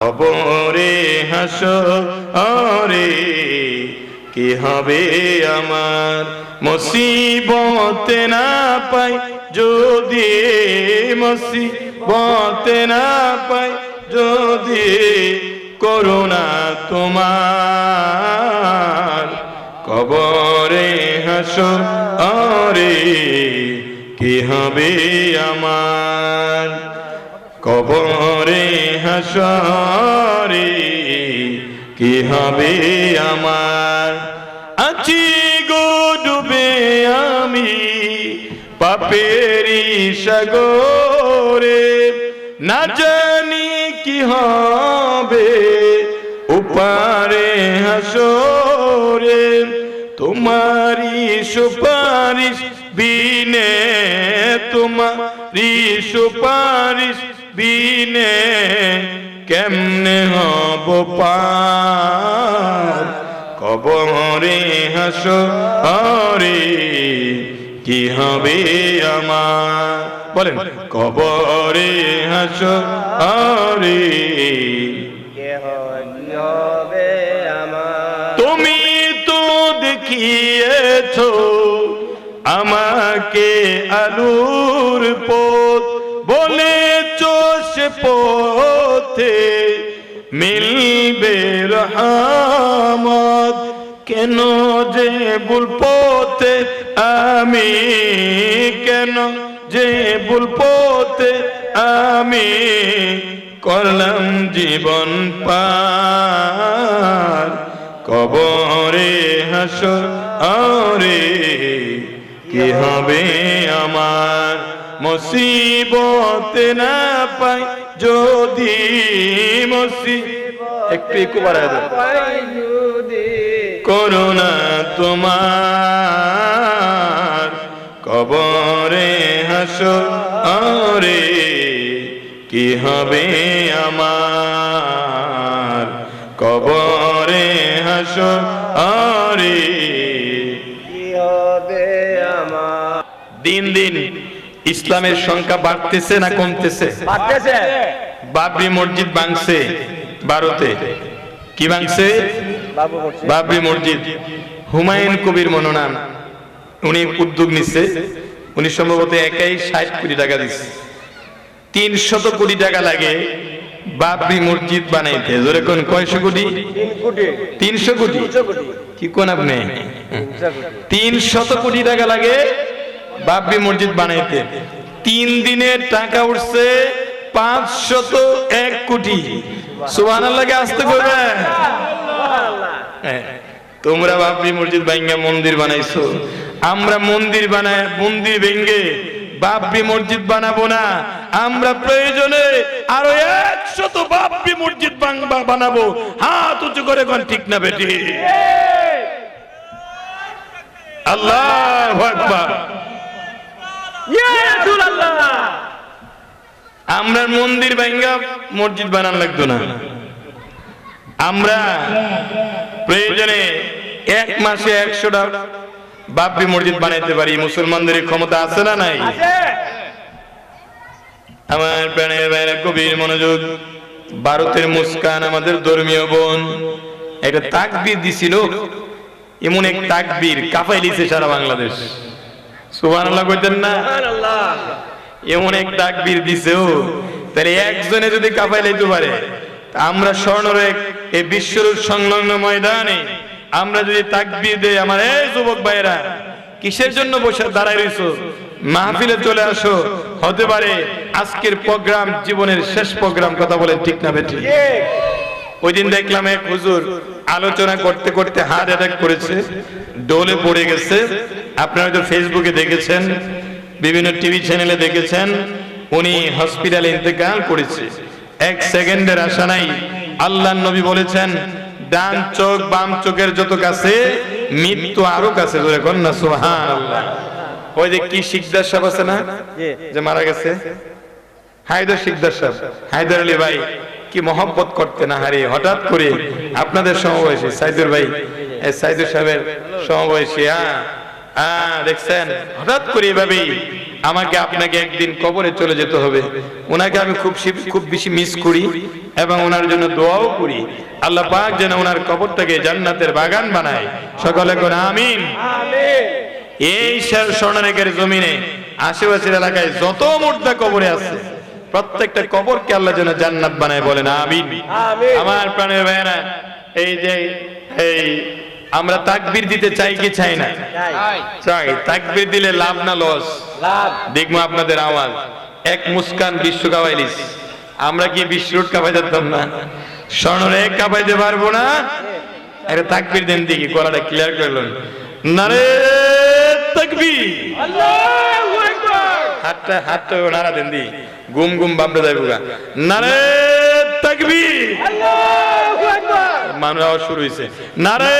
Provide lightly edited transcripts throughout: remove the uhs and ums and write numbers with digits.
কবরে হাসরে কি হবে আমার, মুসিবত না পাই যদি, মুসিবত না পাই যদি, করুণা তোমার। কবরে হাসরে কি হবে আমার, কবরে হাসরে কি হবে আমার। আছি গো ডুবে আমি পাপেরি সাগরে, না জানি কি হবে উপারে হাসরে। তোমারি সুপারিশ বিনে, তোমারি সুপারিশ বিনে কেমনে হব পার। কবরে হাসরে কি হবে আমার, বলেন কবরে হাসরে কি হবে আমার। তুমি তো দেখিয়েছো আমাকে আলুর পথ, বলেছো সে পথে মিলবে রহমত। কেন যে ভুল পথে আমি, কেন যে ভুল পথে আমি করলাম জীবন পার। কবরে হাসরে কি হবে আমার, মুসিবত না পাই যদি, একটু একটু বাড়ায় দাও, করুণা তোমার। কবরে হাসরে কি হবে আমার, কবরে হাসরে কি হবে আমার। দিন দিন ইসলামের সংখ্যা বাড়তেছে না কমতেছে? বাড়তেছে। বাবরি মসজিদ ভাঙছে ভারতে, কি ভাঙছে? বাবরি মসজিদ। হুমায়ুন কবির মনোনয়ন, উনি উদ্যোগ নিচ্ছে, উনি সম্ভবত একাই 60 কোটি টাকা দিচ্ছে। 300 কোটি টাকা লাগে বাবরি মসজিদ বানাইতে। জোরে কোন কয়শো কোটি? 300 কোটি। কি কোন আপনি? 300 কোটি টাকা লাগে বাবরি মসজিদ বানাইতে। 3 দিনে টাকা উঠছে 501 কোটি। সুবহানাল্লাহ কে আসতে করবে। তোমরা বাবরি মসজিদ ভাঙ্গা মন্দির বানাইছো, আমরা মন্দির বানায়, মন্দির ভেঙ্গে বাবরি মসজিদ বানাবো না। আমরা প্রয়োজনে আরো 100 বাবরি মসজিদ বানাবো। হাত উঁচু করে কোন ঠিক না বেটি? আল্লাহু আকবার। আমরা মন্দির ভাঙ্গা মসজিদ বানান লাগতো না। আমরা প্রয়োজনে 1 মাসে 100টা বাবরি মসজিদ বানাইতে পারি। মুসলমানদের ক্ষমতা আছে না নাই? আমার প্রাণের বাইরে কবির মনোযোগ। ভারতের মুস্কান আমাদের ধর্মীয় বোন একটা তাকবীর দিছিল, এমন এক তাকবীর কাঁপাই দিছে সারা বাংলাদেশ। সুবহানাল্লাহ কইতেন না? এমন এক তাকবীর দিছে, ও তাহলে একজনে যদি কাঁপাই লাইতে পারে, আমরা স্বর্ণরেখ এই বিশ্বরূপ সংলগ্ন ময়দানে আমরা যদি তাকবীর দেই, আমার এই যুবক ভাইরা কিসের জন্য বসে দাঁড়ায় রইছো? মাহফিলে চলে আসো। হতে পারে আজকের প্রোগ্রাম জীবনের শেষ প্রোগ্রাম। কথা বলেন ঠিক না বেঠিক? ওই দিন দেখলাম এক হুজুর আলোচনা করতে করতে হার্ট অ্যাটাক করেছে, ডোলে পড়ে গেছে। আপনারা হয়তো ফেসবুকে দেখেছেন, বিভিন্ন টিভি চ্যানেলে দেখেছেন, উনি হসপিটালে ইন্তেকাল করেছে। 1 সেকেন্ডের আশা নাই। আল্লাহর নবী বলেছেন, ডান চোখ বাম চোখের যত কাছে, মৃত্যু আরো কাছে। জোরে কোন না সুবহানাল্লাহ। ওই যে কি শিকদার সাহেব আছে না, যে মারা গেছে, হায়দার শিকদার সাহেব, হায়দার আলী ভাই কি মহব্বত করতে না হারিয়ে হঠাৎ করে আপনাদের সমবয়সী সাইদুর ভাই, সাইদুর সাহেবের সমবয়সী, দেখছেন হঠাৎ করে এভাবেই আমাকে আপনাকে একদিন কবরে চলে যেতে হবে। ওনাকে আমি খুব বেশি মিস করি এবং ওনার জন্য দোয়াও করি। আল্লাহ পাক যেন ওনার কবরটাকে জান্নাতের বাগান বানায়। সকলে কোন আমিন। এই স্বর্ণরেখার জমিনে আশেপাশের এলাকায় যত মুর্দা কবরে আছে প্রত্যেকটা কবরকে আল্লাহ যেন জান্নাত বানায়, বলেন আমিন। আমার প্রাণের ভাইয়েরা, এই যে আমরা তাকবীর দিতে চাই কি চাই না? চাই। তাকবীর দিলে লাভ না লস? লাভ। দেখবো আপনাদের আওয়াজ এক মুস্কান বিশ্ব কাবাইলিস। আমরা কি বিশ্ব রোড কাবাই যেতাম না? স্বর্ণরেখা কাবাইতে পারবো না? একটা তাকবীর দেন দেখি, গলাটা ক্লিয়ার করলেন। নারে তাকবীর, আল্লাহু আকবার। হাতটা নাড়া দেন দি, গুম গুম বাপরে যাইবো গা। নারে তাকবীর, আল্লাহু আকবার। মানুষ আওয়াজ শুরু হইছে। নারে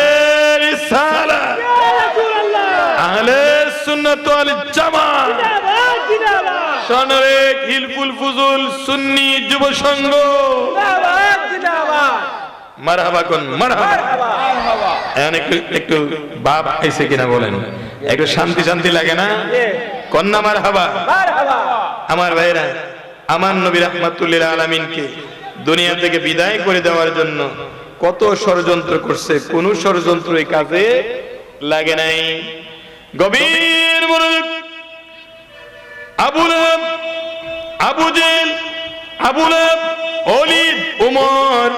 রিসালাত, ইয়া রাসূলুল্লাহ। আহলে সুন্নাত ওয়াল জামাত জিন্দাবাদ, জিন্দাবাদ। স্বর্ণরেখা হিলফুল ফুজুল সুন্নি যুব সংঘ জিন্দাবাদ, জিন্দাবাদ। মারহাবা কোন মারহাবা, মারহাবা। এখন একটু বাপ আইছে কিনা বলেন, একটু শান্তি শান্তি লাগে না? কন্যা মারহাবা, মারহাবা। আমার ভাইরা, আমার নবী রাহমাতুল্লিল আলামিনকে দুনিয়া থেকে বিদায় করে দেওয়ার জন্য কত ষড়যন্ত্র করছে, কোন ষড়যন্ত্র এই কাজে লাগে নাই। গভীর মনোযোগ। আবু লাহাব, আবু জেহেল, আবু লাহাব, ওলীদ, উমর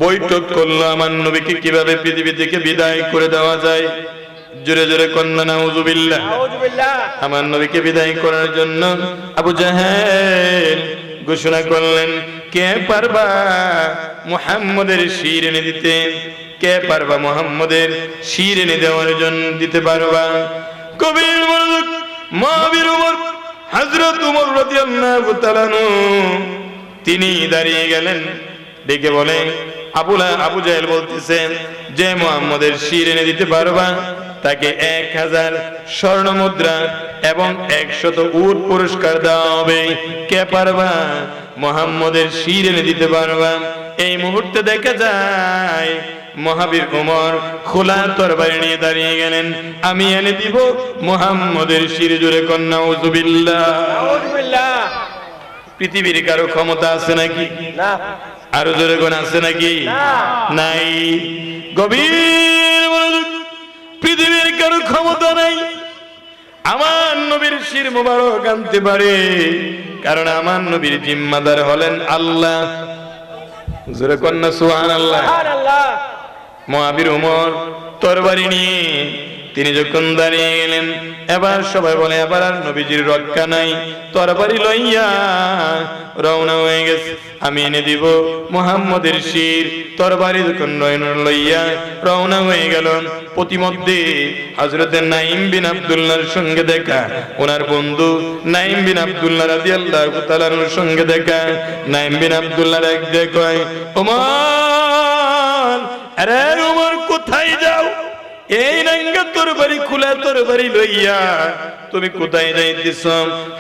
বৈঠক করলো আমার নবীকে কিভাবে পৃথিবী থেকে বিদায় করে দেওয়া যায়। জোরে জোরে কন্যা নাউজুবিল্লাহ, নাউজুবিল্লাহ। আমার নবীকে বিদায় করার জন্য আবু জাহেল ঘোষণা করলেন, কে পারবা মুহাম্মদের শির এনে দিতে? কে পারবা মুহাম্মদের শির এনে দেওয়ার জন্য দিতে পারবা? কবির মনোযোগ। মহাবীর ওমর, হযরত ওমর রাদিয়াল্লাহু তাআলা তিনি দাঁড়িয়ে গেলেন, ডেকে বলে, আবু জাহেল বলতেছেন যে মুহাম্মদের শির এনে দিতে পারবা তাকে 1000 স্বর্ণ মুদ্রা এবং 100 উট পুরস্কার দেওয়া হবে। কে পারবা মুহাম্মদের শির এনে দিতে পারবা? এই মুহূর্তে দেখা যায় মহাবীর ওমর খোলা তরবারি নিয়ে দাঁড়িয়ে গেলেন, আমি এনে দিব মুহাম্মদের শির। জোরে কন্যা নাউজুবিল্লাহ, নাউজুবিল্লাহ। পৃথিবীর কারো ক্ষমতা আছে নাকি? না। আরো জোরে কোন আছে নাকি? নাই। গভীর মনোযোগ। পৃথিবীর কারো ক্ষমতা নাই আমার নবীর শির মোবারক আনতে পারে, কারণ আমার নবীর জিম্মাদার হলেন আল্লাহ। জোরে কন্যা সুবহানাল্লাহ, সুবহানাল্লাহ। মহাবীর ওমর তরবারি নিয়ে তিনি যখন দাঁড়িয়ে গেলেন, এবার সবাই বলে এবার আর নবীজির রক্ষা নাই। তরবারি লইয়া রওনা হয়ে গেছে, আমি এনে দিব মুহাম্মদের শির। তরবারি যখন লইয়া রওনা হয়ে গেল, প্রতিমধ্যে হযরতে নাঈম বিন আব্দুল্লাহর সঙ্গে দেখা, ওনার বন্ধু নাঈম বিন আব্দুল্লাহ রাদিয়াল্লাহু তাআলার সঙ্গে দেখা। নাঈম বিন আব্দুল্লাহ এক দেখয়, ওমর, আরে ওমর কোথায় যাও? এই নাঙ্গা তরবারি খোলা তরবারি লইয়া তুমি কোথায় যাইতেছ?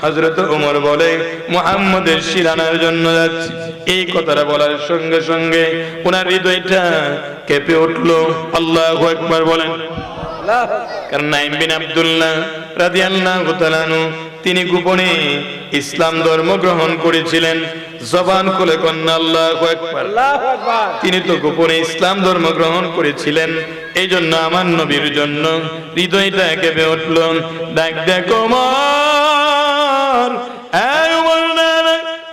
হযরত ওমর বলে, মুহাম্মদের শির আনার জন্য যাচ্ছি। এই কথাটা বলার সঙ্গে সঙ্গে ওনার হৃদয়টা কেঁপে উঠলো। আল্লাহু আকবার বলেন। কারণ নাঈম বিন আব্দুল্লাহ রাদিয়াল্লাহু তাআলা তিনি গোপনে ইসলাম ধর্ম গ্রহণ করেছিলেন। জবান খুলে কন্যা আল্লাহু আকবার, আল্লাহু আকবার। তিনি তো গোপনে ইসলাম ধর্ম গ্রহণ করেছিলেন, এই জন্য আমার নবীর জন্য হৃদয়টা কেঁপে উঠল। ডাক দেখো ওমর, এই ওমর, না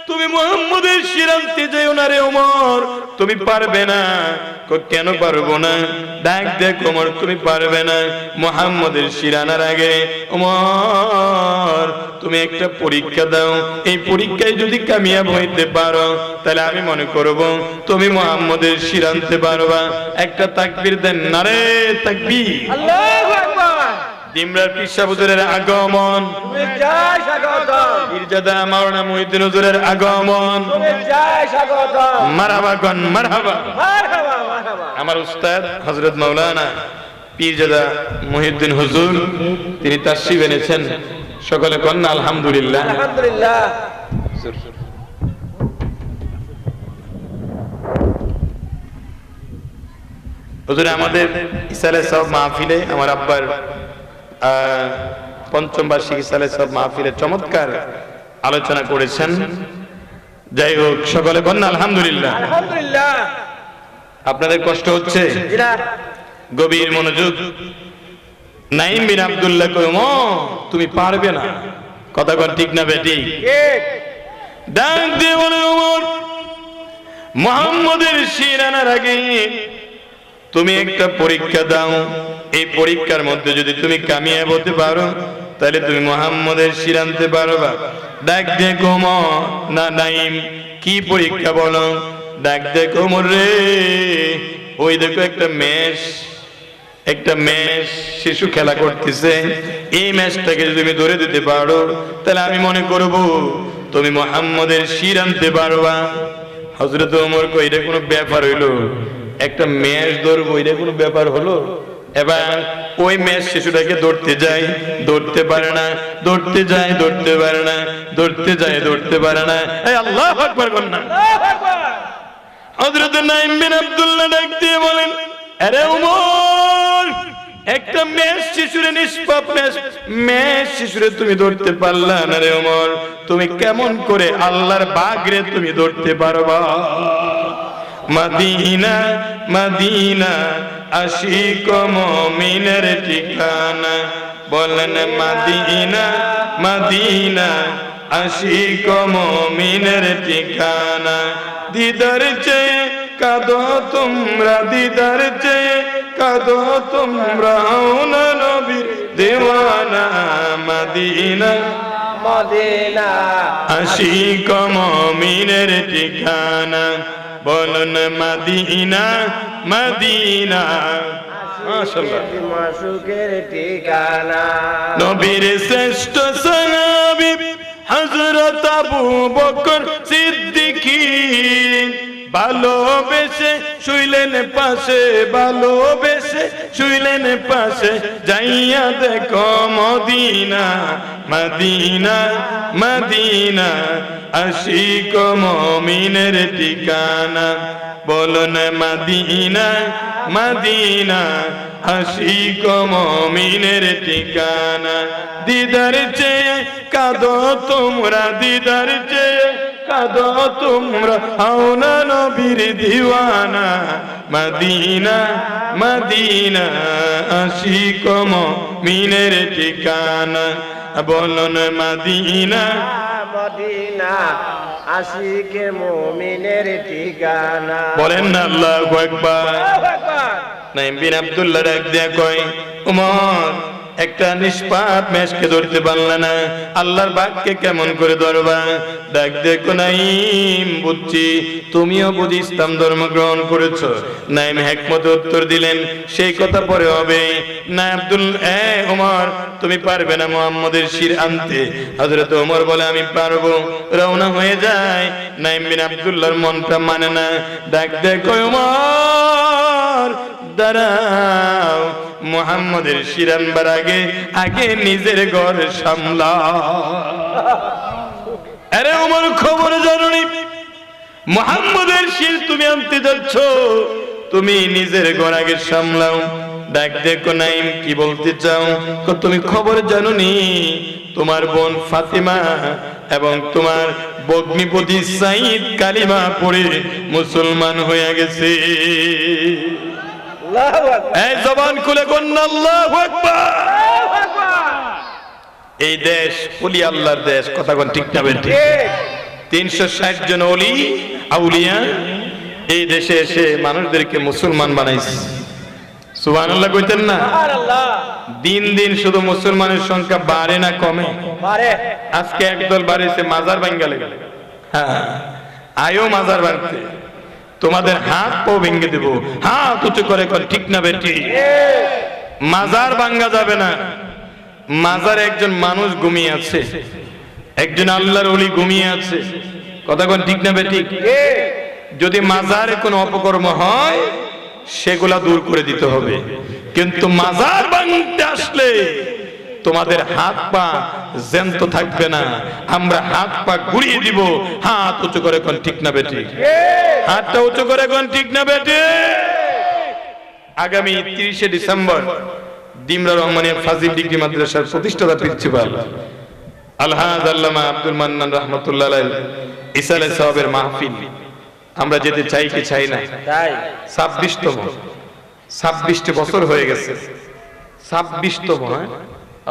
তুমি মুহাম্মদের শির আনতে যাও না রে ওমর, তুমি পারবে না। কেন পারবো না? ডাক দেখো ওমর, তুমি পারবে না। মুহাম্মদের শির আনার আগে ওমর তুমি একটা পরীক্ষা দাও, এই পরীক্ষায় যদি কামিয়াব হইতে পারো তাহলে আমি মনে করব তুমি মুহাম্মদের শির আনতে পারবা। একটা তাকবীর দেন, নারে তাকবীর, আল্লাহু আকবার। দিমরার পীর সাহেব হুজুরের আগমন, শুভেচ্ছায় স্বাগতম। পীরজাদা মাওলানা মুহিউদ্দিন হুজুরের আগমন, শুভেচ্ছায় স্বাগতম। মারহাবা কোন মারহাবা, মারহাবা, মারহাবা। আমার উস্তাদ হযরত মাওলানা পীরজাদা মুহিউদ্দিন হুজুর তিনি তাশরীফ এনেছেন। সকলে কন্যা আলহামদুলিল্লাহ, আলহামদুলিল্লাহ। হুজুর আমাদের ইসালে সব মাহফিলে আমার আব্বার পঞ্চম বার্ষিকী সালে সব মাহফিলে চমৎকার আলোচনা করেছেন। যাই হোক, সকলে বলেন আলহামদুলিল্লাহ। আলহামদুলিল্লাহ। আপনাদের কষ্ট হচ্ছে? গভীর মনোযোগ। নাইম বিন আব্দুল্লাহ কই, তুমি পারবে না। কথা কন ঠিক না বেটি? ডাক দিয়ে বলে, ওমর, মুহাম্মদের শির আনার আগে তুমি একটা পরীক্ষা দাও। এই পরীক্ষার মধ্যে যদি তুমি কামিয়াব হতে পারো তাহলে তুমি মুহাম্মদের শির আনতে পারবা। ডাক দিয়ে ওমর, না নাইম, কি পরীক্ষা বলো? ডাক দিয়ে ওমর রে, ওই দেখো একটা মেষ শিশু খেলা করতেছে। এই মেষটাকে যদি তুমি ধরে দিতে পারো তাহলে আমি মনে করব তুমি মুহাম্মদের শির আনতে পারবা। হযরত ওমর কই, এটা কোনো ব্যাপার হইলো? একটা মেষ ধরবো, এটা কোনো ব্যাপার হলো? এবার ওই মেষ শিশুটাকে ধরতে যায়, ধরতে পারে না, ধরতে যায়, ধরতে পারে না, ধরতে যায়, ধরতে পারে না। এই আল্লাহু আকবার বলেন না। হযরত নাইম বিন আব্দুল্লাহ ডাক দিয়ে বলেন, আরে ওমর, একটা মেষ শিশুরে, নিষ্পাপ মেষ শিশুরে তুমি ধরতে পারলা না রে ওমর, তুমি কেমন করে আল্লাহর বাগরে তুমি ধরতে পারবা? মদিনা মদিনা আশিক মুমিনের ঠিকানা, বলেন মদিনা মদিনা আশিক মুমিনের ঠিকানা। দিদার চেয়ে কাঁদো তোমরা, দিদার চেয়ে কাঁদো তোমরা, না নবীর দেওয়ানা। মদিনা মদিনা আশিক মুমিনের ঠিকানা, বলুন মদিনা মদিনা। মাশাআল্লাহ, মাসুকের ঠিকানা। নবীর শ্রেষ্ঠ সাহাবী হযরত আবু বকর সিদ্দিকী ভালোবেসে শুইলেন পাশে, ভালোবেসে শুইলেন পাশে। যাইয়া দেখো মদিনা মদিনা মদিনা আশিক মুমিনের ঠিকানা, বলুন মদিনা মদিনা আশিক মুমিনের ঠিকানা। দিদার চেয়ে কাঁদো তোমরা, দিদার চেয়ে কাঁদো তোমরা, হও না নবীর দিওয়ানা। মদিনা মদিনা আশিক মুমিনের ঠিকানা, বলুন মদিনা মদিনা আশিকে মুমিনের ঠিকানা। বলেন না আল্লাহু আকবার। নাইম বিন আব্দুল্লাহ ডাক দিয়া কয়, ওমর, একটা নিষ্পাপ মেষকে ধরতে পারলা না, আল্লাহর বাগকে কেমন করে ধরবা? ডাক দেখো নাইম, বুঝছি তুমিও বুঝি ইসলাম ধর্ম গ্রহণ করেছো। নাইম হিকমতে উত্তর দিলেন, সেই কথা পরে হবে না। ওমর, তুমি পারবে না মুহাম্মদের শির আনতে? হযরত ওমর বলে, আমি পারবো। রওনা হয়ে যায়। নাইম বিন আব্দুল্লাহর মনটা মানে না। ডাক দেখো ওমর, দাঁড়াও, মুহাম্মদের শির আনবার আগে আগে নিজের ঘর সামলা। আরে ওমর, খবর জানি মুহাম্মদের শির তুমি আনতে যাচ্ছ, তুমি নিজের ঘর আগে সামলাও। ডাক দেখো নাইম, কি বলতে চাও? তুমি খবর জানোনি তোমার বোন ফাতিমা এবং তোমার ভগ্নিপতি সাইদ কালিমা পড়ে মুসলমান হয়ে গেছে। এই জবান খুলে কন্যা আল্লাহু আকবার। এই দেশ ওলি আল্লাহর দেশ, কথা কোন ঠিক না বেঠিক? 360 জন ওলি আউলিয়া এই দেশে এসে মানুষদেরকে মুসলমান বানাইছে। সুবহানাল্লাহ কইতেন না? দিন দিন শুধু মুসলমানের সংখ্যা বাড়ে না কমে? আজকে একদল বাড়িছে মাজার ভাঙ্গা লেগে। হ্যাঁ, আয়ো মাজার ভাঙতে, তোমাদের হাত পা ভেঙে দেব। হাত উঁচু করে কর ঠিক না বেটি? মাজার ভাঙ্গা যাবে না। মাজারে একজন মানুষ ঘুমিয়ে আছে, একজন আল্লাহর ওলি ঘুমিয়ে আছে, কথা কোন ঠিক না বেটি? যদি মাজারে কোনো অপকর্ম হয় সেগুলা দূর করে দিতে হবে, কিন্তু মাজার ভাঙতে আসলে তোমাদের হাত পা জ্যান্ত থাকবে না, আমরা হাত পা ঘুরিয়ে দিব। হাত উঁচু করে কোন ঠিক না বেটি? হাতটা উঁচু করে কোন ঠিক না বেটি? আগামী 30শে ডিসেম্বর ডিমরা রহমানিয়া ফাজিল ডিগ্রি মাদ্রাসার প্রতিষ্ঠাতা প্রিন্সিপাল আলহাজ আল্লামা আব্দুল মান্নান রাহমাতুল্লাহ আলাইহি ইসালে সাহাবের মাহফিল আমরা যেতে চাই কি চাই না? তাই 26 বছর হয়ে গেছে। 26তম,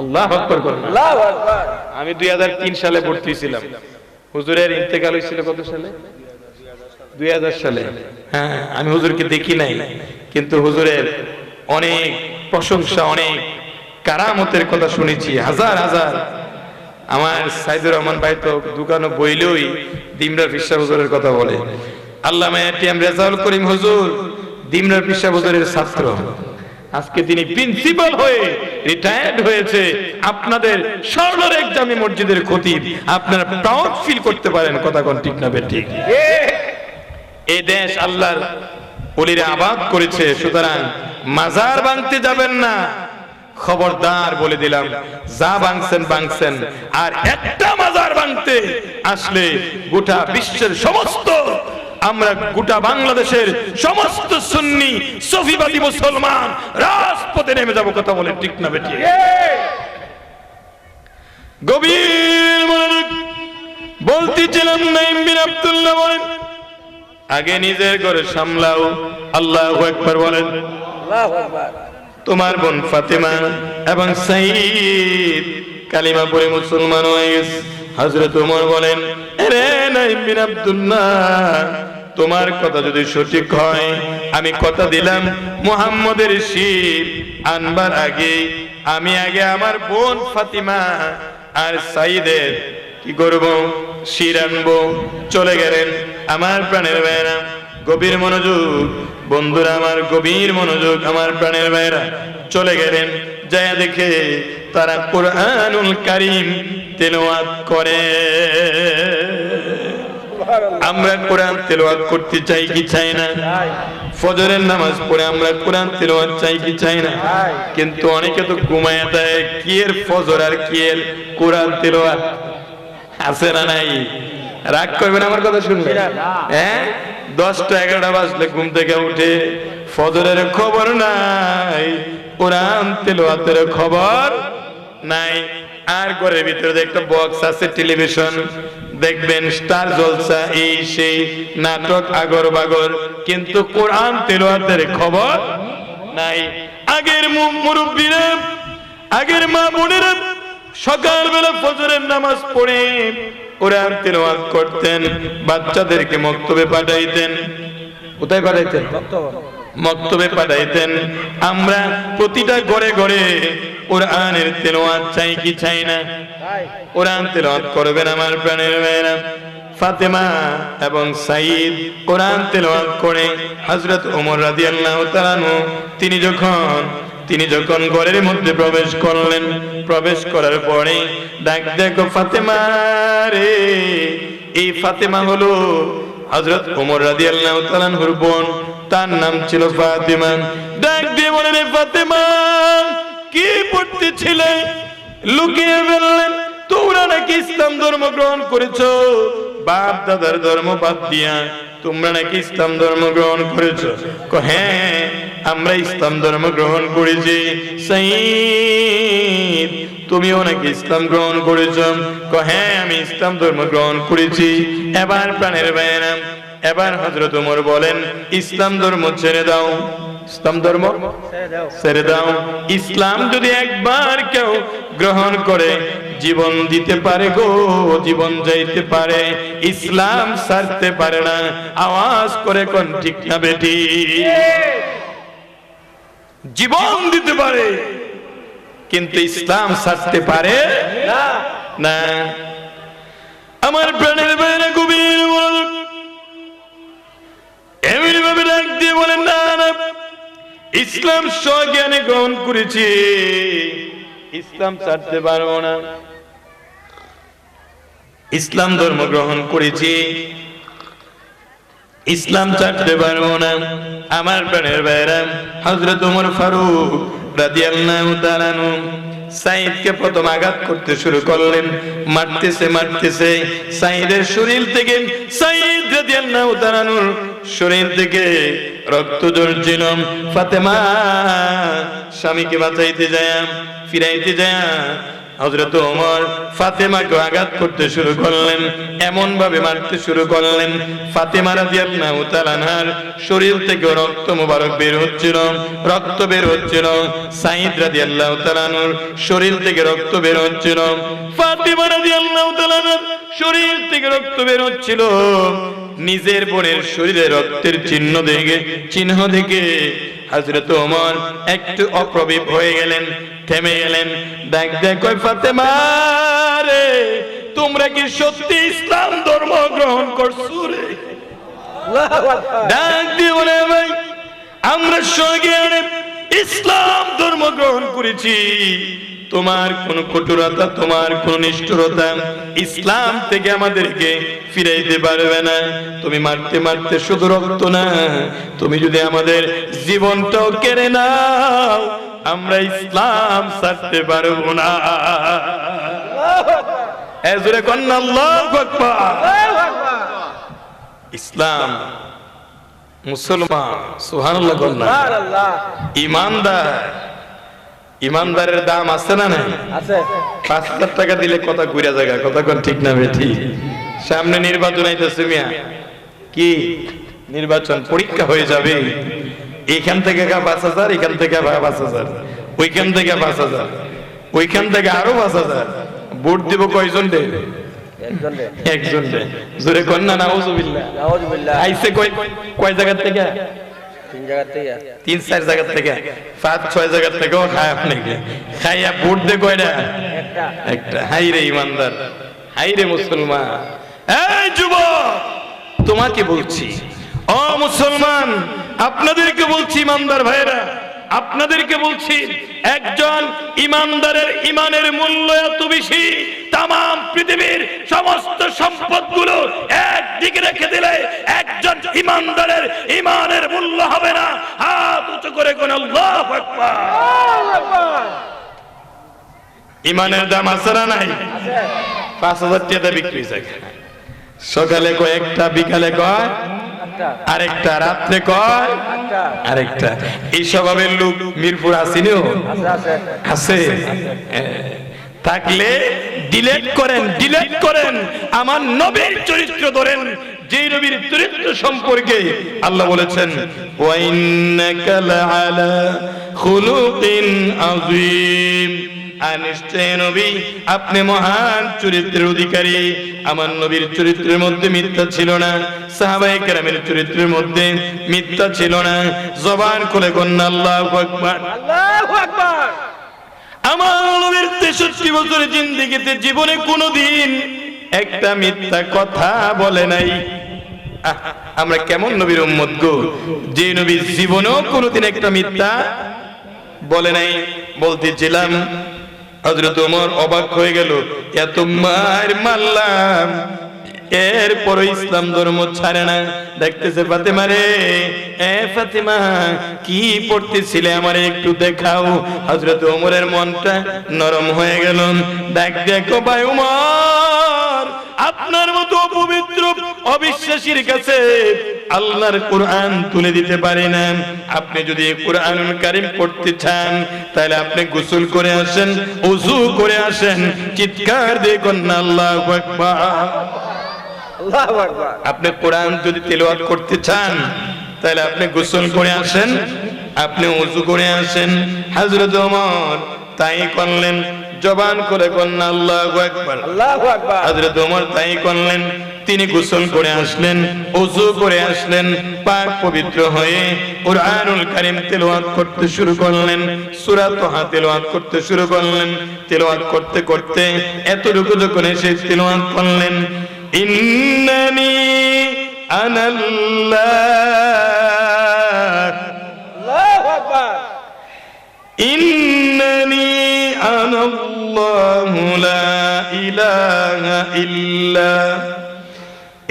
আল্লাহু আকবার করুন। আল্লাহু আকবার। আমি 2003 সালে ভর্তি ছিলাম। হুজুরের ইন্তেকাল হয়েছিল কত সালে? 2000 সালে। হ্যাঁ, আমি হুজুরকে দেখি নাই, কিন্তু হুজুরের অনেক প্রশংসা, অনেক কারামতের কথা শুনেছি, হাজার হাজার। আমার সাইদুর রহমান ভাই তো দোকানে বইলেই দিমরার পিসা হুজুরের কথা বলে। আল্লামা এটিএম রেজাউল করিম হুজুর দিমরার পিসা হুজুরের ছাত্র। আজকে তিনি প্রিন্সিপাল হয়ে রিটায়ার্ড হয়েছে। আপনাদের স্বর্ণরেখ জামি মসজিদের খতিব, আপনারা প্রাউড ফিল করতে পারেন। কথা কোন ঠিক না বেঠিক? এই দেশ আল্লাহর ওলিরা আবাদ করেছে, সুতরাং মাজার ভাঙতে যাবেন না, খবরদার বলে দিলাম। যা ভাঙছেন, আর একটা মাজার ভাঙতে আসলে গোটা বিশ্বের সমস্ত, আমরা গোটা বাংলাদেশের সমস্ত সুন্নি সফিবাদী মুসলমান রাজপথে নেমে যাব। কথা বলে ঠিক না বেঠিক? গভীর মনোযোগ বলতেছিলাম, নাঈম বিন আব্দুল্লাহ বলেন, আগে নিজের ঘরে সামলাও। আল্লাহু আকবার বলেন। আল্লাহু আকবার। তোমার বোন ফাতেমা এবং সাইদ কালিমা পড়ে মুসলমান হয়ে গেছে। হযরত ওমর বলেন, আরে নাঈম বিন আব্দুল্লাহ, তোমার কথা যদি সঠিক হয়, আমি কথা দিলাম মুহাম্মদের শির আনবার আগে আমি আগে আমার বোন ফাতিমা আর সাইদের কি করব, শির আনবো। চলে গেলেন। আমার প্রাণের ভাইরা গভীর মনোযোগ, বন্ধুরা আমার গভীর মনোযোগ, আমার প্রাণের ভাইরা চলে গেলেন। যায় দেখে তারা কুরআনুল কারীম তেলাওয়াত করে। আমরা কোরআন তেলাওয়াত করতে চাই কি চাই না? ফজরের নামাজ পড়ে আমরা কোরআন তেলাওয়াত চাই কি চাই না? কিন্তু অনেকে তো ঘুমায় দেয়। কি এর ফজর আর কি এর কোরআন তেলাওয়াত? আছে না নাই? রাগ করবেন আমার কথা শুনলে? হ্যাঁ, 10টা 11টা বাজলে ঘুম থেকে উঠে ফজরের খবর নাই, কোরআন তেলাওয়াতের খবর নাই। আর ঘরের ভিতরে একটা বক্স আছে, টেলিভিশন, দেখবেন স্টার জলসা, এই সেই নাটক আগর বাগর, কিন্তু কোরআন তেলাওয়াতের খবর নাই। আগের মুরব্বীরা, আগের মা বোনেরা সকালবেলা ফজরের নামাজ পড়ে কোরআন তেলাওয়াত করতেন, বাচ্চাদেরকে মক্তবে পাঠাইতেন। কোথায় পাঠাইতেন? মক্তবে পাঠাইতেন। আমরা প্রতিটা ঘরে ঘরে কোরআনের তেলাওয়াত চাই কি চাই না? কোরআন তেলাওয়াত করবেন আমার প্রাণের ভাইরা। ফাতেমা এবং সাইদ কোরআন তেলাওয়াত করে। হযরত ওমর রাদিয়াল্লাহু তাআলা আনহু তিনি যখন ঘরের মধ্যে প্রবেশ করলেন, প্রবেশ করার পরে ডাক দেখো ফাতেমা রে। এই ফাতেমা হলো হযরত ওমর রাদিয়াল্লাহু তাআলা আনহুর বোন, তার নাম ছিল ফাতেমা। ডাক দিয়ে বলেন, ফাতেমা কি পড়তেছিলে? লুকিয়ে বললেন, তোমরা নাকি ইসলাম ধর্ম গ্রহণ করেছো, বাপ দাদার ধর্ম বাদ দিয়া তোমরা নাকি ইসলাম ধর্ম গ্রহণ করেছো? হ্যাঁ, আমরা ইসলাম ধর্ম গ্রহণ করেছি। সাইদ, তুমিও নাকি ইসলাম গ্রহণ করেছো? হ্যাঁ, আমি ইসলাম ধর্ম গ্রহণ করেছি। এবার প্রাণের ভাইয়েরা, এবার হযরত ওমর বলেন, ইসলাম ধর্ম ছেড়ে দাও। ইসলাম ধর্ম ছেড়ে দাও। ইসলাম যদি একবার কেউ গ্রহণ করে জীবন দিতে পারে গো, জীবন যাইতে পারে, ইসলাম ছাড়তে পারে না। আওয়াজ করে কোন ঠিক না বেটি? জীবন দিতে পারে কিন্তু ইসলাম ছাড়তে পারে না। আমার প্রাণের বাইরে গভীর মনোযোগ, এমনি ভাবে ডাক দিয়ে বলেন, না না, ইসলাম স্বজ্ঞানে গ্রহণ করেছি, ইসলাম ছাড়তে পারবো না। ইসলাম ধর্ম গ্রহণ করেছি, ইসলাম ছাড়তে পারবো না। আমার প্রাণের ভাইরা, হযরত ওমর ফারুক রাদিয়াল্লাহু তাআলা আনহু সাইদকে প্রথম আঘাত করতে শুরু করলেন। মারতেছে সাইদের শরীর থেকে সাইদ রাদিয়াল্লাহু তাআলা আনহুর শরীর থেকে রক্ত ঝরছিল। ফাতেমা স্বামীকে বাঁচাইতে যায়, ফিরাইতে যায়, হযরত ওমর ফাতেমাকে আঘাত করতে শুরু করলেন, এমন ভাবে মারতে শুরু করলেন। ফাতেমা রাদিয়াল্লাহু তাআলা আনহার শরীর থেকে রক্ত মোবারক বের হচ্ছিল, রক্ত বের হচ্ছিল। সাঈদ রাদিয়াল্লাহু তাআলা আনহুর শরীর থেকে রক্ত বের হচ্ছিল। ফাতেমা রাদিয়াল্লাহু তাআলা আনহার শরীর থেকে রক্ত বের হচ্ছিল। নিজের বোনের শরীরে রক্তের চিহ্ন দেখে হযরত ওমর একটু অপ্রবিপ হয়ে গেলেন, থেমে গেলেন। দেখ কই ফাতেমা রে, তোমরা কি সত্যি ইসলাম ধর্ম গ্রহণ করছো রে? আল্লাহু আকবার। ডাক দিয়ে বলে, ভাই আমরা সঙ্গে ইসলাম ধর্ম গ্রহণ করেছি। তোমার কোন কঠোরতা, তোমার কোন নিষ্ঠুরতা ইসলাম থেকে আমাদেরকে ফিরাইতে পারবে না। তুমি মারতে মারতে শুধু রক্ত না, তুমি যদি আমাদের জীবনটাও কেড়ে নাও, আমরা ইসলাম ছাড়তে পারবো না। এজরে কন্না আল্লাহু আকবার। ইসলাম, মুসলমান, সুবহানাল্লাহ কন্যা, সুবহানাল্লাহ। ইমানদার, ইমানদারের দাম আছে না নাই? আছে। ৫,০০০ টাকা দিলে কথা ঘুরে জায়গা, কথা কোন ঠিক না বেঠি? সামনে নির্বাচন আইতেছে মিয়া, কি নির্বাচন পরীক্ষা হয়ে যাবে। এখান থেকে ৫,০০০, এখান থেকে ৫,০০০, ওইখান থেকে ৫,০০০, ওইখান থেকে আরো ৫,০০০। ভোট দিব কয়জন রে? একজন রে। জোরে কোন না নাউজুবিল্লাহ। নাউজুবিল্লাহ। আইছে কয় জায়গা থেকে? 3 জায়গা থেকে। ৩-৪ জায়গা থেকে, ৫-৬ জায়গা থেকেও খায় আপনাকে। খাইয়া ভোট দে কয়টা? একটা। হাই রে ইমানদার, হাই রে মুসলমান। এই যুবক, তোমাকে বলছি, ও মুসলমান, আপনাদেরকে বলছি, ইমানদার ভাইরা, আপনাদেরকে বলছি, একজন ইমানদারের ইমানের মূল্য এত বেশি, তামাম পৃথিবীর সমস্ত সম্পদগুলো একদিকে রেখে দিলে একজন ইমানদারের ইমানের মূল্য হবে না। হাত উঁচু করে কোন আল্লাহু আকবার। ইমানের দাম আছে না নাই? ৫,০০০ টাকা বিক্রি যায়। সকালে কয় একটা, বিকালে কয় আরেকটা, রাত্রে কয় আরেকটা। এই স্বভাবের লোক মিরপুর আসেনিও? আছে। থাকলে ডিলেট করেন। আমার নবীর চরিত্র ধরেন, যে নবীর চরিত্র সম্পর্কে আল্লাহ বলেছেন, ওয়া ইন্নাকা লাআলা খুলুকিন আযীম। নিশ্চয় নবী, আপনি মহান চরিত্রের অধিকারী। আমার নবীর চরিত্রের মধ্যে মিথ্যা ছিল না, সাহাবায়ে কেরামের চরিত্রের মধ্যে মিথ্যা ছিল না। জবান খুলে কন্যা আল্লাহু আকবার। আল্লাহু আকবার। আমার নবীর ৬৩ বছরের জিন্দেগিতে জীবনে কোনোদিন একটা মিথ্যা কথা বলে নাই। আমরা কেমন নবীর উম্মত গো, যে নবী জীবনেও কোনোদিন একটা মিথ্যা বলে নাই। বলতেছিলাম, হযরত ওমর অবাক হয়ে গেল, এত মার মারলাম, এরপর ইসলাম ধর্ম ছাড়ে না। দেখতেছে ফাতেমা রে, এ ফাতেমা কি পড়তেছিলে আমারে একটু দেখাও। হযরত ওমরের মনটা নরম হয়ে গেল। দেখো ভাই ওমর, আপনার মতো পবিত্র অবিশ্বাসীর কাছে আল্লাহর কোরআন তুলে দিতে পারি না। আপনি যদি কোরআনুল কারীম পড়তে চান, তাহলে আপনি গোসল করে আসেন, ওযু করে আসেন, চিৎকার দিয়ে কন্যা আল্লাহু আকবার। আল্লাহু আকবার। আপনি কোরআন যদি তেলাওয়াত করতে চান, তাহলে আপনি গোসল করে আসেন, আপনি ওযু করে আসেন। হযরত ওমর তাই করলেন। জবান করে কন্যা আল্লাহু আকবার। আল্লাহু আকবার। হযরত ওমর তাই করলেন। তিনি গোসল করে আসলেন, ওযু করে আসলেন, পাক পবিত্র হয়ে কুরআনুল কারীম তেলাওয়াত করতে শুরু করলেন। সূরা তাহা তেলাওয়াত করতে শুরু করলেন। তেলাওয়াত করতে করতে এতটুকু যখন এসে তেলাওয়াত করলেন, ইন্নানি আনাল্লাহ, আল্লাহু আকবার। ইন্নানি আনাল্লাহু লা ইলাহা ইল্লা,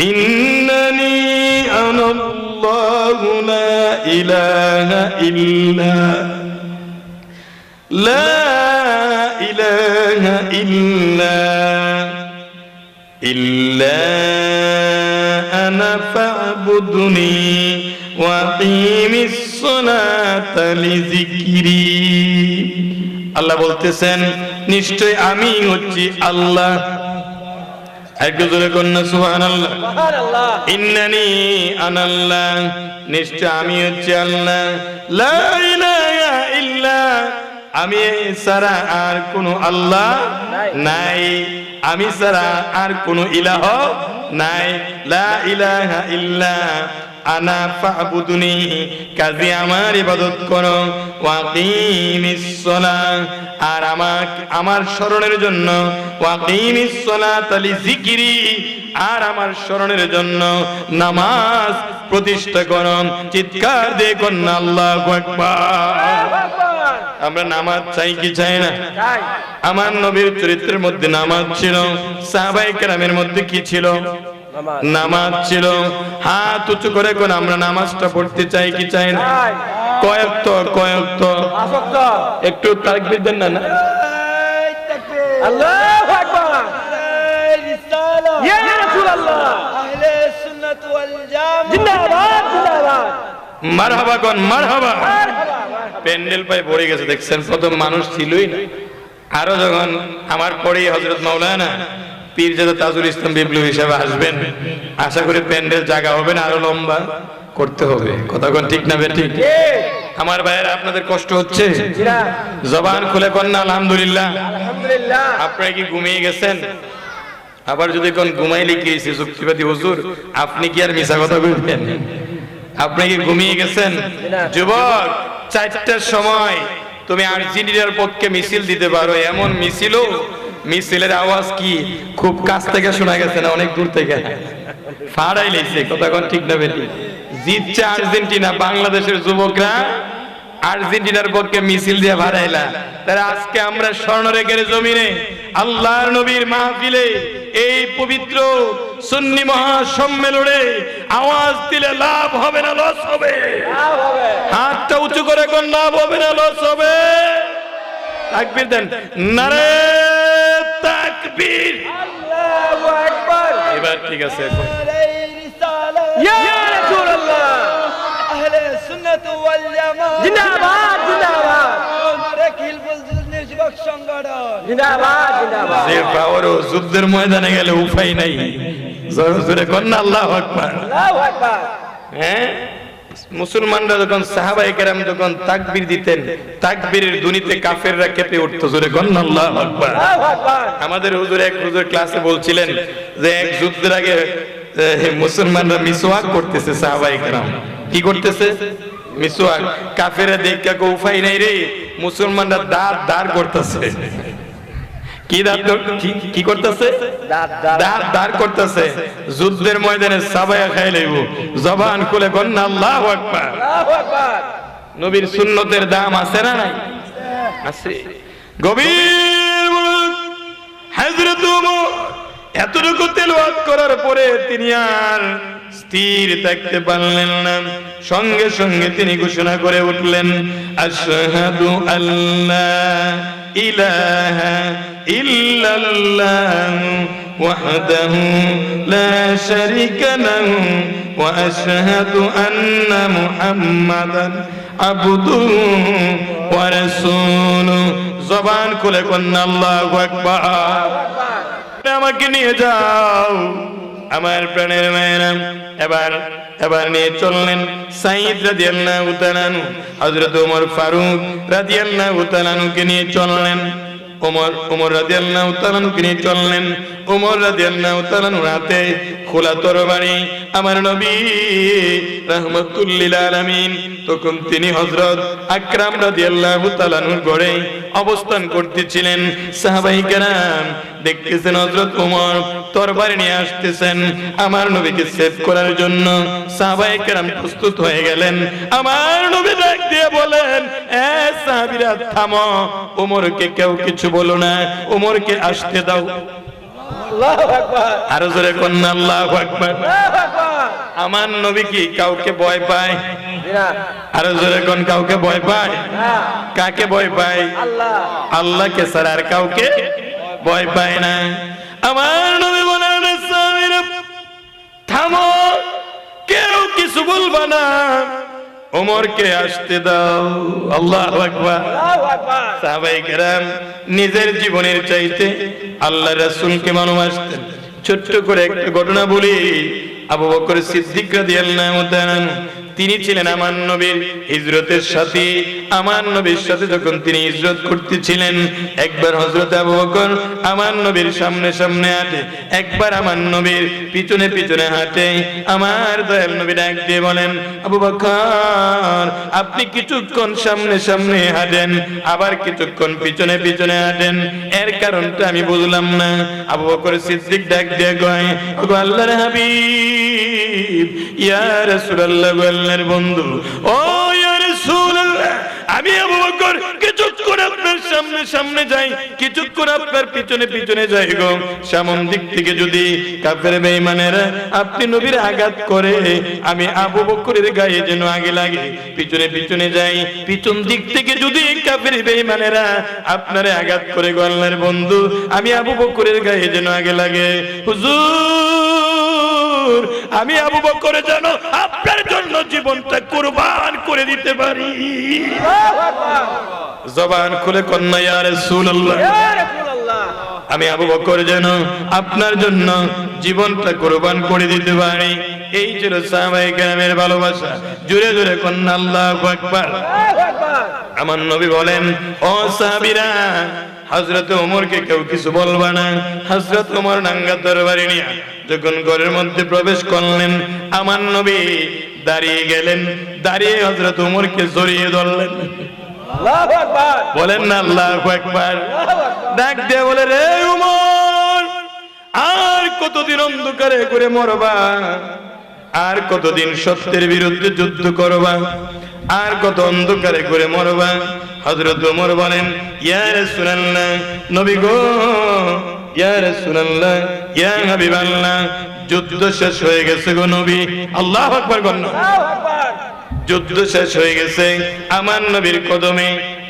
ইন্নানি আনাল্লাহু লা ইলাহা ইল্লা, লা ইলাহা ইল্লা আনা ফা'বুদুনি ওয়া আকিমিস সালাতা লিযিকরি। আল্লাহ বলতেছেন নিশ্চয় আমি হচ্ছি আল্লাহ। একটু জোরে কন্যা সুবহানাল্লাহ। সুবহানাল্লাহ। ইন্নানি আনাল্লাহ, নিশ্চয় আমি হচ্ছি আল্লাহ। লা ইলাহা ইল্লা, আমি ছাড়া আর কোনো আল্লাহ নাই, আমি ছাড়া আর কোনো ইলাহ নাই। লা ইলাহা ইল্লা আনা ফা'বুদুনি, কাজে আমার ইবাদত করো। ওয়া আকিমিস সালাহ, আর আমার স্মরণের জন্য। ওয়া আকিমিস সালাতা লিযিকরি, আর আমার স্মরণের জন্য নামাজ প্রতিষ্ঠা করো। চিৎকার দিয়ে কন্যা আল্লাহু আকবার। আল্লাহু আকবার। আমরা নামাজ চাই কি চাই না? চাই। আমার নবীর চরিত্রের মধ্যে নামাজ ছিল, সাহাবায়ে কেরামের মধ্যে কি ছিল? নামাজ। নামাজ ছিল। হাত উঁচু করে কোন আমরা নামাজটা পড়তে চাই কি চাই না? চাই। কয়েকত কয়েকত আসক্ত। একটু তাকবীর দেন না না? আল্লাহু আকবার। ইয়া রাসূলুল্লাহ। জিন্দাবাদ জিন্দাবাদ। মারহাবা কোন মারহাবা। মারহাবা। প্যান্ডেল পায় ভরে গেছে দেখছেন, প্রথম মানুষ ছিলই না। আরো যখন আমার পরেই হযরত মাওলানা পীরজাদা তাজুল ইসলাম বিপ্লবী হিসেবে আসবেন, আশা করি প্যান্ডেল জায়গা হবে না, আরো লম্বা করতে হবে। কথা কোন ঠিক না বেঠিক? আমার ভাইয়েরা আপনাদের কষ্ট হচ্ছে? জিরা। জবান খুলে কোন না আলহামদুলিল্লাহ। আলহামদুলিল্লাহ। আপনারা কি ঘুমিয়ে গেছেন? আবার যদি কোন ঘুমাইলে কি হয়েছে যুক্তিবাদী হুজুর, আপনি কি আর মিছা কথা বলবেন? আপনি কি ঘুমিয়ে গেছেন? যুবক, 4টার সময় তুমি আর্জেন্টিনার পক্ষে মিছিল দিতে পারো, এমন মিছিলও, মিছিলের আওয়াজ কি খুব কাছ থেকে শোনা গেছে না অনেক দূর থেকে? ফাড়াই লেছে। কথা কোন ঠিক না বেটি? জিতছে আর্জেন্টিনা, বাংলাদেশের যুবকরা আর্জেন্টিনার পক্ষে মিছিল দিয়ে ভাড়াইলা। তারা আজকে আমরা স্বর্ণরেখার জমিনে আল্লাহর নবীর মাহফিলে এই পবিত্র সুন্নি মহাসম্মেলনে আওয়াজ দিলে লাভ হবে না লস হবে? লাভ হবে। হাতটা উঁচু করে কোন লাভ হবে না লস হবে? তাকবীর দেন, নারে তাকবীর। আল্লাহু আকবার। এবার ঠিক আছে এখন। ইয়া রাসূলুল্লাহ। জিন্দাবাদ জিন্দাবাদ। জিন্দাবাদ জিন্দাবাদ। যে পাওয়ারও যুদ্ধের ময়দানে গেলে উপায় নাই। জোরে জোরে কোন না আল্লাহু আকবার। আল্লাহু আকবার। হ্যাঁ, মুসলমানরা যখন সাহাবায়ে কেরাম যখন তাকবীর দিতেন, তাকবীরের ধ্বনিতে কাফেররা কেঁপে উঠতো। জোরে কোন না আল্লাহু আকবার। আল্লাহু আকবার। আমাদের এক হুজুর ক্লাসে বলছিলেন যে এক যুদ্ধের আগে মুসলমানরা মিসওয়াক করতেছে, সাহাবায়ে কেরাম কি করতেছে? মিসওয়াক। কাফেররা দেখা কো উপায় নাই রে, মুসলমানরা দাঁত দাঁড় করতেছে। কি দাঁত কি করতেছে? দাঁত দাঁড় করতেছে। যুদ্ধের ময়দানে সাবায়া খাই লইব। জবান খুলে কোন না আল্লাহু আকবার। আল্লাহু আকবার। নবীর সুন্নতের দাম আছে না নাই? আছে। গভীর মনোযোগ। হযরত ওমর এতটুকু তেলাওয়াত করার পরে তিনি আর স্থির থাকতে পারলেন না। সঙ্গে সঙ্গে তিনি ঘোষণা করে উঠলেন, আশহাদু আল্লা ইলাহা ইল্লাল্লাহ ওয়াহদাহু লা শারীকা লাহু ওয়া আশহাদু আন্না মুহাম্মাদান আবদুহু ওয়া রাসূলুহু। জবান খুলে কোন আল্লাহু আকবার। আমাকে নিয়ে যাও আমার প্রাণের মায়েরা। এবার নিয়ে চললেন সাইদ রাদিয়াল্লাহু তাআলা আনহু, হযরত ওমর ফারুক রাদিয়াল্লাহু তাআলা আনহুকে নিয়ে চললেন। ওমর রাদিয়াল্লাহু তাআলা আনহুকে নিয়ে চললেন। ওমর রাদিয়াল্লাহু তাআলা আনহুর হাতে খোলা তরবারি। আমার নবী রাহমাতুল লিল আলামিন তখন তিনি হযরত আকরাম রাদিয়াল্লাহু তাআলা আনহুর ঘরে অবস্থান করতেছিলেন। সাহাবায়ে কেরাম দেখতেছেন হযরত ওমর তরবারি নিয়ে আসতেছেন আমার নবীকে সেভ করার জন্য। সাহাবায়ে কেরাম প্রস্তুত হয়ে গেলেন। আমার নবী ডাক দিয়ে বলেন, এ সাহাবীরা থামো, ওমরকে কেউ কিছু বলো না, ওমরকে আসতে দাও। আল্লাহু আকবার। আরো জোরে কোন না আল্লাহু আকবার। আল্লাহু আকবার। আমার নবী কি কাউকে ভয় পায়? জিরা। আরো জোরে কোন কাউকে ভয় পায়? হ্যাঁ। কাকে ভয় পায়? আল্লাহ। আল্লাহকে ছাড়া আর কাউকে ভয় পায় না। আমার নবী বলেন, সাহাবীরা থামো, কেউ কিছু বলবা না, ওমরকে আসতে দাও। আল্লাহু আকবার। আল্লাহু আকবার। সাহাবায়ে কেরাম নিজের জীবনের চাইতে আল্লাহ রাসূলকে ভালোবাসতেন। ছোট্ট করে একটা ঘটনা বলি। আবু বকর সিদ্দিক রাদিয়াল্লাহু তাআলা তিনি ছিলেন আমার নবীর হিজরতের সাথী। আমার নবীর সাথে যখন তিনি হিজরত করতেছিলেন, একবার হযরত আবু বকর আমার নবীর সামনে সামনে হাঁটে, একবার আমার নবীর পিছনে পিছনে হাঁটে। আমার দয়াল নবী ডাক দিয়ে বলেন, আবু বকর আপনি কিছুক্ষণ সামনে সামনে হাঁটেন, আবার কিছুক্ষণ পিছনে পিছনে হাঁটেন, এর কারণটা আমি বুঝলাম না। আবু বকর সিদ্দিক ডাক দিয়ে কয়, ওগো আল্লাহর হাবিব, ইয়া রাসূলুল্লাহ, আল্লাহর বন্ধু, ও ইয়া রাসূলুল্লাহ, আমি আবু বকর কিছুক্ষণ আপনার সামনে সামনে যাই, কিছুক্ষণ আপনার পিছনে পিছনে যাই গো। সামন দিক থেকে যদি কাফের বেঈমানেরা আপনি নবীর আঘাত করে, আমি আবু বকরের গায়ে যেন আগে লাগে, পিছনে পিছনে যাই। পিছন দিক থেকে যদি কাফের বেঈমানেরা আপনারে আঘাত করে গো আল্লাহর বন্ধু, আমি আবু বকরের গায়ে যেন আগে লাগে। হুজুর, আমি আবু বকর যেন আপনার জন্য জীবনটা কুরবান করে দিতে পারি। আল্লাহু আকবার। জবান খুলে কন্যা, ইয়া রাসূলুল্লাহ, ইয়া রাসূলুল্লাহ, আমি আবু বকর যেন আপনার জন্য জীবনটা কুরবান করে দিতে পারি। এই ছিল সাহাবায়ে কেরামের ভালোবাসা। জোরে জোরে কন্যা আল্লাহু আকবার। আল্লাহু আকবার। আমার নবী বলেন, ও সাহাবীরা, হযরত ওমরকে কেউ কিছু বলবা না। হযরত ওমর নাঙ্গা তরবারি নিয়ে যখন ঘরের মধ্যে প্রবেশ করলেন, আমার নবী দাঁড়িয়ে গেলেন, দাঁড়িয়ে হযরত ওমরকে জড়িয়ে ধরলেন। আল্লাহু আকবার। বলেন না আল্লাহু আকবার। আল্লাহু আকবার। ডাক দিয়ে বলে, রে ওমর, আর কতদিন অন্ধকারে করে মরবা? আর কতদিন সত্যের বিরুদ্ধে যুদ্ধ করবা? আর কত অন্ধকারে করে মরবা? হযরত ওমর বলেন, ইয়া রাসূলুল্লাহ, নবী গো, ইয়া রাসূলুল্লাহ, ইয়া হাবিবাল্লাহ, যুদ্ধ শেষ হয়ে গেছে গো নবী। আল্লাহু আকবার। আল্লাহু আকবার। যুদ্ধ শেষ হয়ে গেছে, আমার নবীর কদমে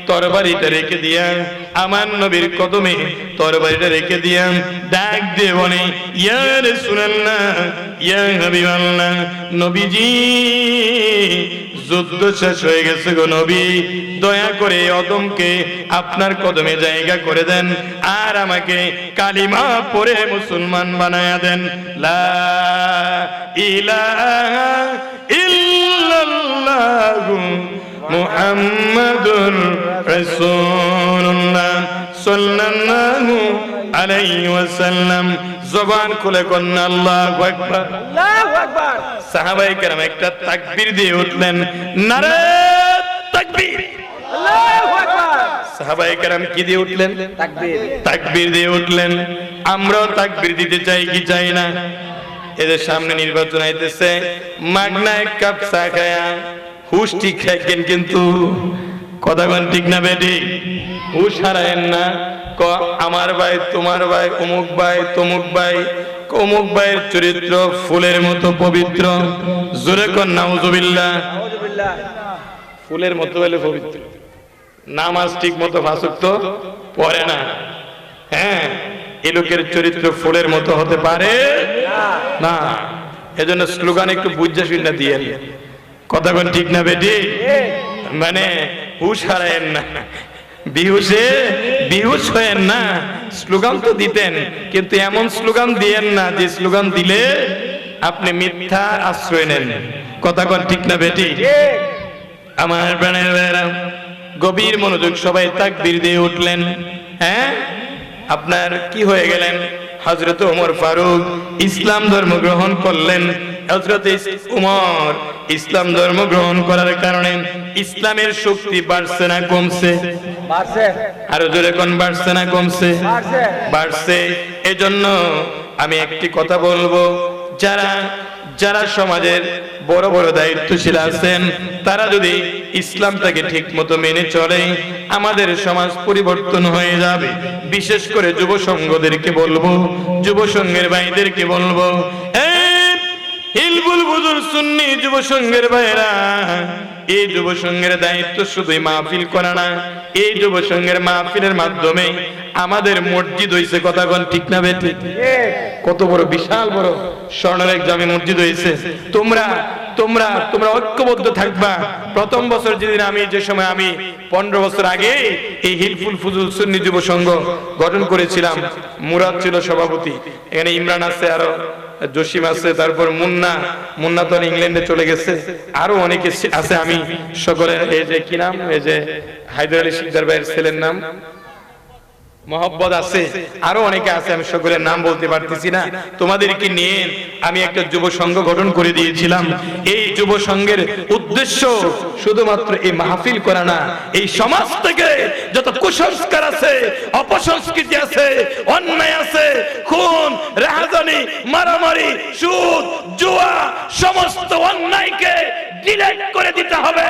তরবারিটা রেখে দিয়া, আমার নবীর কদমে তরবারিটা রেখে দিয়া ডাক দিয়ে বলে, ইয়া রাসূলুল্লাহ, ইয়া হাবিবাল্লাহ, নবীজি যুদ্ধ শেষ হয়ে গেছে গো নবী, দয়া করে অদমকে আপনার কদমে জায়গা করে দেন, আর আমাকে কালিমা পড়ে মুসলমান বানায়া দেন। লা ইলাহা ইল্লাল্লাহু মুহাম্মাদুর রাসূলুল্লাহ সাল্লাল্লাহু আলাইহি ওয়াসাল্লাম। জবান খুলে কন্যা আল্লাহু আকবার। আল্লাহু আকবার। সাহাবায়ে কেরাম একটা তাকবীর দিয়ে উঠলেন, নারে তাকবীর। আল্লাহু আকবার। সাহাবায়ে কেরাম কি দিয়ে উঠলেন? তাকবীর। তাকবীর দিয়ে উঠলেন। আমরাও তাকবীর দিতে চাই কি চাই না? এদের সামনে নির্বাচন আইতেছে, মাগনা এক কাপ চা খায়া হুশ ঠিক রাখেন, কিন্তু কথা কোন ঠিক না বেটি? হুশ হারায়েন না। আমার ভাই, তোমার ভাই, অমুক ভাই, তমুক ভাই, অমুক ভাইয়ের চরিত্র ফুলের মতো পবিত্র। জোরে কোন নাউজুবিল্লাহ। আউযুবিল্লাহ। ফুলের মতো বলে পবিত্র, নামাজ ঠিক মতো ফাঁসুক্ত পড়ে না। হ্যাঁ, এই লোকের চরিত্র ফুলের মতো হতে পারে না। এজন্য স্লোগান একটু বুঝা শুননা দিয়ে, কথা কোন ঠিক না বেটি? মানে হুশ হারায়েন না, বিহুশ হয়েন না। স্লোগান তো দিতেন, কিন্তু এমন স্লোগান দিয়েন না যে স্লোগান দিলে আপনি মিথ্যা আশ্রয় নেন। কথা কোন ঠিক না বেটি? আমার প্রাণের ভাইরা, গভীর মনোযোগ, সবাই তাকবীর দিয়ে উঠলেন। হ্যাঁ, আপনার কি হয়ে গেলেন? হযরত ওমর ফারুক ইসলাম ধর্ম গ্রহণ করলেন। হযরত ওমর ইসলাম ধর্ম গ্রহণ করার কারণে ইসলামের শক্তি বাড়ছে না কমছে? বাড়ছে। আরো জোরে কোন, বাড়ছে না কমছে? বাড়ছে। বাড়ছে। এজন্য আমি একটি কথা বলবো, যারা যারা সমাজের বড় বড় দায়িত্বশীল আছেন, তারা যদি ইসলামটাকে ঠিক মতো মেনে চলে, আমাদের সমাজ পরিবর্তন হয়ে যাবে। বিশেষ করে যুব সংঘদেরকে বলবো, যুব সংঘের ভাইদেরকে বলবো, হিলবুল বুজুর সুন্নি যুব সংঘের ভাইরা, এই যুব সংঘের দায়িত্ব শুধুই মাহফিল করা না, এই যুব সংঘের মাহফিলের মাধ্যমে আমাদের মসজিদ হইছে, কথা কোন ঠিক না বেঠিক? কত বড় বিশাল বড় স্বর্ণের জামে মসজিদ হয়েছে। তোমরা তোমরা তোমরা ঐক্যবদ্ধ থাকবা। প্রথম বছর যেদিন যে সময় আমি 15 বছর আগে এই হিলফুল ফুজুল সুন্নি যুব সংঘ গঠন করেছিলাম, মুরাদ ছিল সভাপতি, এখানে ইমরান আছে, আরো জসিম আছে, তারপর মুন্না তো ইংল্যান্ডে চলে গেছে, আরো অনেকে আছে। আমি সকলে এই যে কি নাম, এই যে হায়দার আলী শিকদার ভাইয়ের ছেলের নাম মোহাম্মদ আছে, আরো অনেকে আছে, আমি সকলের নাম বলতে পারতেছি না। তোমাদেরকে নিয়ে আমি একটা যুব সংঘ গঠন করে দিয়েছিলাম। এই যুব সংঘের উদ্দেশ্য শুধুমাত্র এই মাহফিল করা না, এই সমাজ থেকে যত কুসংস্কার আছে, অপসংস্কৃতি আছে, অন্যায় আছে, খুন, রাহাজানি, মারামারি, সুদ, জুয়া, সমস্ত অন্যায়কে ডিলিট করে দিতে হবে।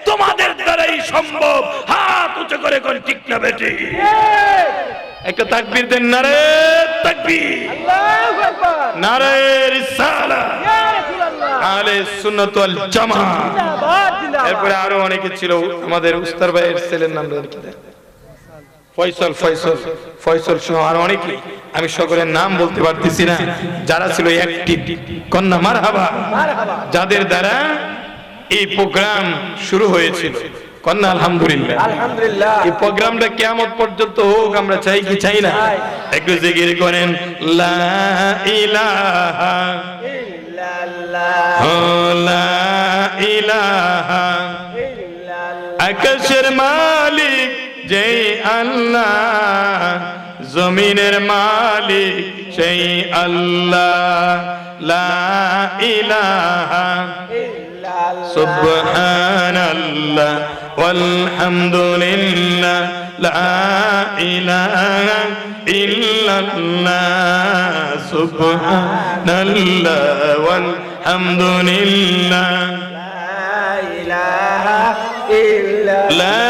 তোমাদের দ্বারাই সম্ভব। হাত উঁচু করে কোন ঠিক না বেটি? একটা তাকবীর দেন, নারে তাকবীর, আল্লাহু আকবার, নারে রিসালাত, ইয়া রাসূলুল্লাহ, আহলে সুন্নাত ওয়াল জামাত। জিন্দাবাদ জিন্দাবাদ। এরপরে আরো অনেকে ছিল, আমাদের উস্তাদ ভাইয়ের ছেলের নাম কি দেন? ফয়সাল সহ আরো অনেকে, আমি সকলের নাম বলতে পারতেছি না, যারা ছিল অ্যাক্টিভ। কন্যা মারহাবা, যাদের দ্বারা এই প্রোগ্রাম শুরু হয়েছিল। কন্যা আলহামদুলিল্লাহ। আলহামদুলিল্লাহ। এই প্রোগ্রামটা কিয়ামত পর্যন্ত হোক, আমরা চাই কি চাই না? একটু জিকির করেন, লা ইলাহা ইল্লাল্লাহ, লা ইলাহা। ইল্লাল্লাহ, আকাশের মালিক যেই আল্লাহ, জমিনের মালিক সেই আল্লাহ, লা ইলাহা ইল্লাল্লাহ, সুবহানাল্লাহ ওয়ালহামদুলিল্লাহ, লা ইলাহা ইল্লাল্লাহ, সুবহানাল্লাহ ওয়ালহামদুলিল্লাহ, লা ইলাহা ইল্লাল্লাহ, লা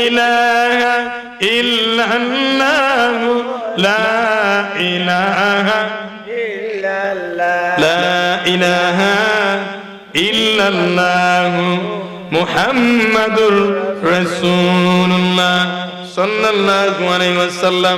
ইলাহা ইল্লাল্লাহ, লা ইলাহা ইল্লাল্লাহ, লা ইলাহা ইল্লাল্লাহ, মুহাম্মাদুর রাসূলুল্লাহ সাল্লাল্লাহু আলাইহি ওয়াসাল্লাম।